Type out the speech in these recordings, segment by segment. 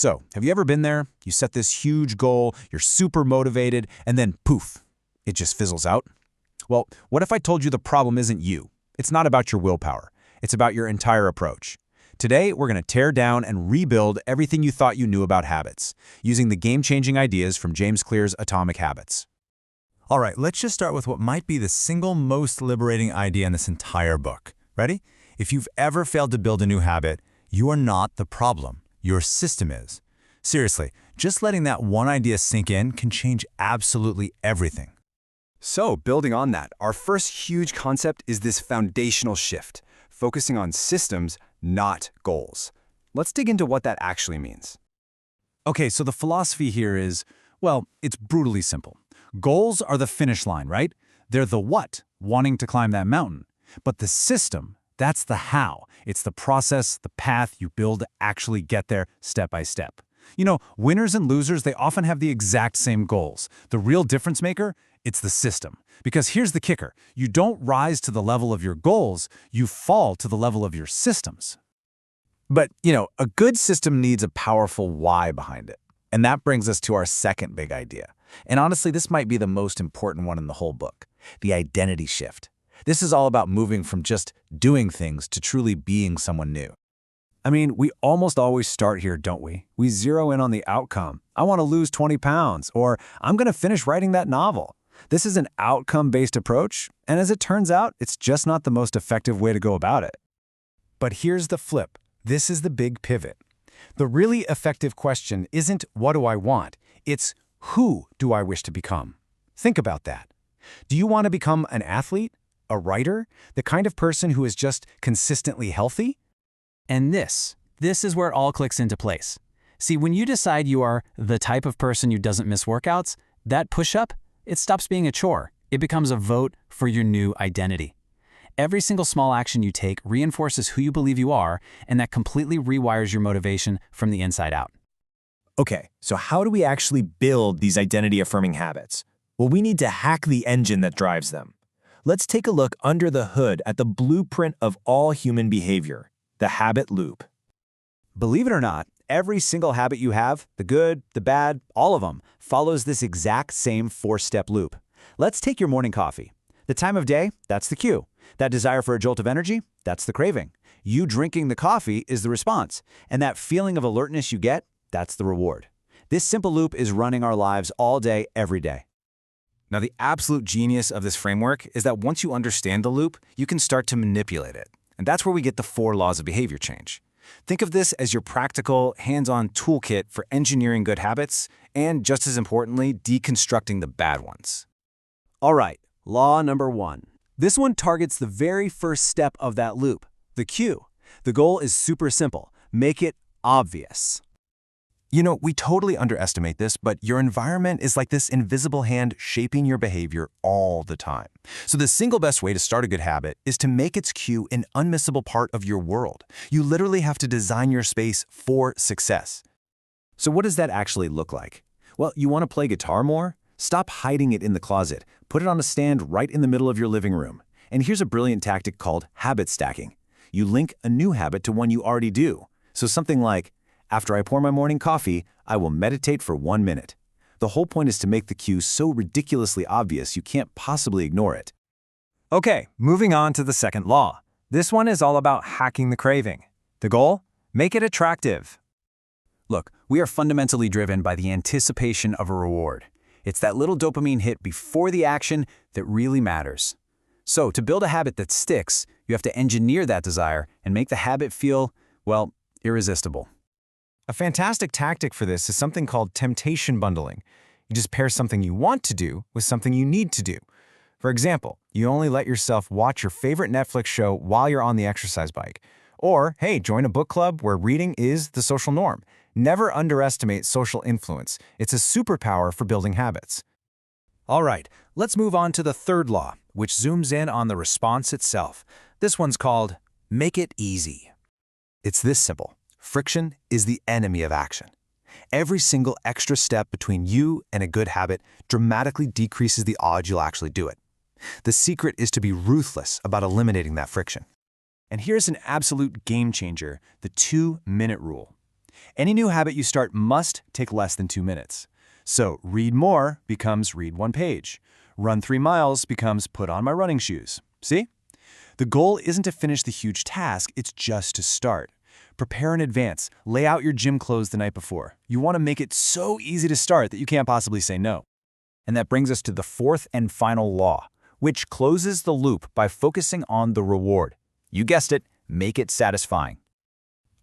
So, have you ever been there? You set this huge goal, you're super motivated, and then poof, it just fizzles out? Well, what if I told you the problem isn't you? It's not about your willpower. It's about your entire approach. Today, we're going to tear down and rebuild everything you thought you knew about habits, using the game-changing ideas from James Clear's Atomic Habits. All right, let's just start with what might be the single most liberating idea in this entire book. Ready? If you've ever failed to build a new habit, you are not the problem. Your system is. Seriously, just letting that one idea sink in can change absolutely everything. So, building on that, our first huge concept is this foundational shift, focusing on systems, not goals. Let's dig into what that actually means. Okay, so the philosophy here is, well, it's brutally simple. Goals are the finish line, right? They're the what, wanting to climb that mountain. But the system, that's the how. It's the process, the path you build to actually get there step by step. You know, winners and losers, they often have the exact same goals. The real difference maker, it's the system. Because here's the kicker. You don't rise to the level of your goals, you fall to the level of your systems. But, a good system needs a powerful why behind it. And that brings us to our second big idea. And honestly, this might be the most important one in the whole book, the identity shift. This is all about moving from just doing things to truly being someone new. I mean, we almost always start here, don't we? We zero in on the outcome. I want to lose 20 pounds, or I'm going to finish writing that novel. This is an outcome-based approach, and as it turns out, it's just not the most effective way to go about it. But here's the flip. This is the big pivot. The really effective question isn't what do I want? It's who do I wish to become? Think about that. Do you want to become an athlete? A writer? The kind of person who is just consistently healthy? And this is where it all clicks into place. See, when you decide you are the type of person who doesn't miss workouts, that push-up, it stops being a chore. It becomes a vote for your new identity. Every single small action you take reinforces who you believe you are, and that completely rewires your motivation from the inside out. Okay, so how do we actually build these identity-affirming habits? Well, we need to hack the engine that drives them. Let's take a look under the hood at the blueprint of all human behavior, the habit loop. Believe it or not, every single habit you have, the good, the bad, all of them, follows this exact same four-step loop. Let's take your morning coffee. The time of day, that's the cue. That desire for a jolt of energy, that's the craving. You drinking the coffee is the response. And that feeling of alertness you get, that's the reward. This simple loop is running our lives all day, every day. Now, the absolute genius of this framework is that once you understand the loop, you can start to manipulate it. And that's where we get the 4 laws of behavior change. Think of this as your practical, hands-on toolkit for engineering good habits and, just as importantly, deconstructing the bad ones. All right, law number 1. This one targets the very first step of that loop, the cue. The goal is super simple. Make it obvious. We totally underestimate this, but your environment is like this invisible hand shaping your behavior all the time. So the single best way to start a good habit is to make its cue an unmissable part of your world. You literally have to design your space for success. So what does that actually look like? Well, you want to play guitar more? Stop hiding it in the closet. Put it on a stand right in the middle of your living room. And here's a brilliant tactic called habit stacking. You link a new habit to one you already do. So something like, after I pour my morning coffee, I will meditate for 1 minute. The whole point is to make the cue so ridiculously obvious you can't possibly ignore it. Okay, moving on to the second law. This one is all about hacking the craving. The goal? Make it attractive. Look, we are fundamentally driven by the anticipation of a reward. It's that little dopamine hit before the action that really matters. So, to build a habit that sticks, you have to engineer that desire and make the habit feel, well, irresistible. A fantastic tactic for this is something called temptation bundling. You just pair something you want to do with something you need to do. For example, you only let yourself watch your favorite Netflix show while you're on the exercise bike. Or, hey, join a book club where reading is the social norm. Never underestimate social influence. It's a superpower for building habits. All right, let's move on to the third law, which zooms in on the response itself. This one's called make it easy. It's this simple. Friction is the enemy of action. Every single extra step between you and a good habit dramatically decreases the odds you'll actually do it. The secret is to be ruthless about eliminating that friction. And here's an absolute game changer, the 2-minute rule. Any new habit you start must take less than 2 minutes. So read more becomes read 1 page. Run 3 miles becomes put on my running shoes. See? The goal isn't to finish the huge task, it's just to start. Prepare in advance. Lay out your gym clothes the night before. You want to make it so easy to start that you can't possibly say no. And that brings us to the fourth and final law, which closes the loop by focusing on the reward. You guessed it, make it satisfying.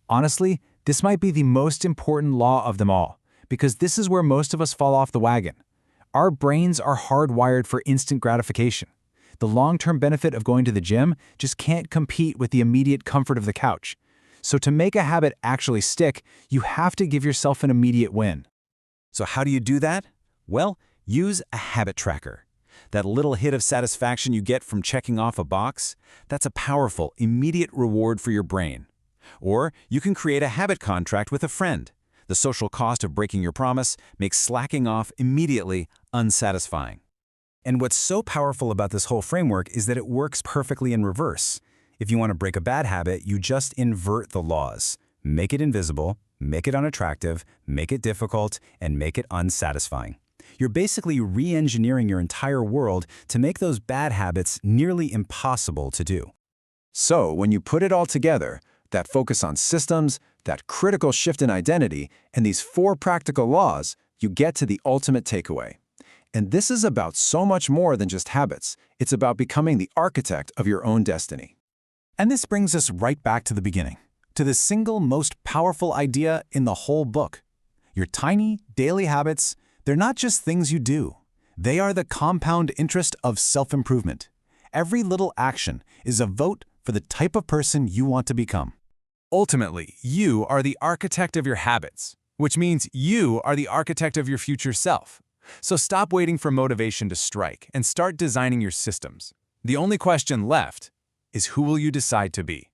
Honestly, this might be the most important law of them all, because this is where most of us fall off the wagon. Our brains are hardwired for instant gratification. The long-term benefit of going to the gym just can't compete with the immediate comfort of the couch. So to make a habit actually stick, you have to give yourself an immediate win. So how do you do that? Well, use a habit tracker. That little hit of satisfaction you get from checking off a box, that's a powerful, immediate reward for your brain. Or you can create a habit contract with a friend. The social cost of breaking your promise makes slacking off immediately unsatisfying. And what's so powerful about this whole framework is that it works perfectly in reverse. If you want to break a bad habit, you just invert the laws. Make it invisible, make it unattractive, make it difficult, and make it unsatisfying. You're basically re-engineering your entire world to make those bad habits nearly impossible to do. So when you put it all together, that focus on systems, that critical shift in identity, and these 4 practical laws, you get to the ultimate takeaway. And this is about so much more than just habits. It's about becoming the architect of your own destiny. And this brings us right back to the beginning, to the single most powerful idea in the whole book. Your tiny, daily habits, they're not just things you do. They are the compound interest of self-improvement. Every little action is a vote for the type of person you want to become. Ultimately, you are the architect of your habits, which means you are the architect of your future self. So stop waiting for motivation to strike and start designing your systems. The only question left is, who will you decide to be?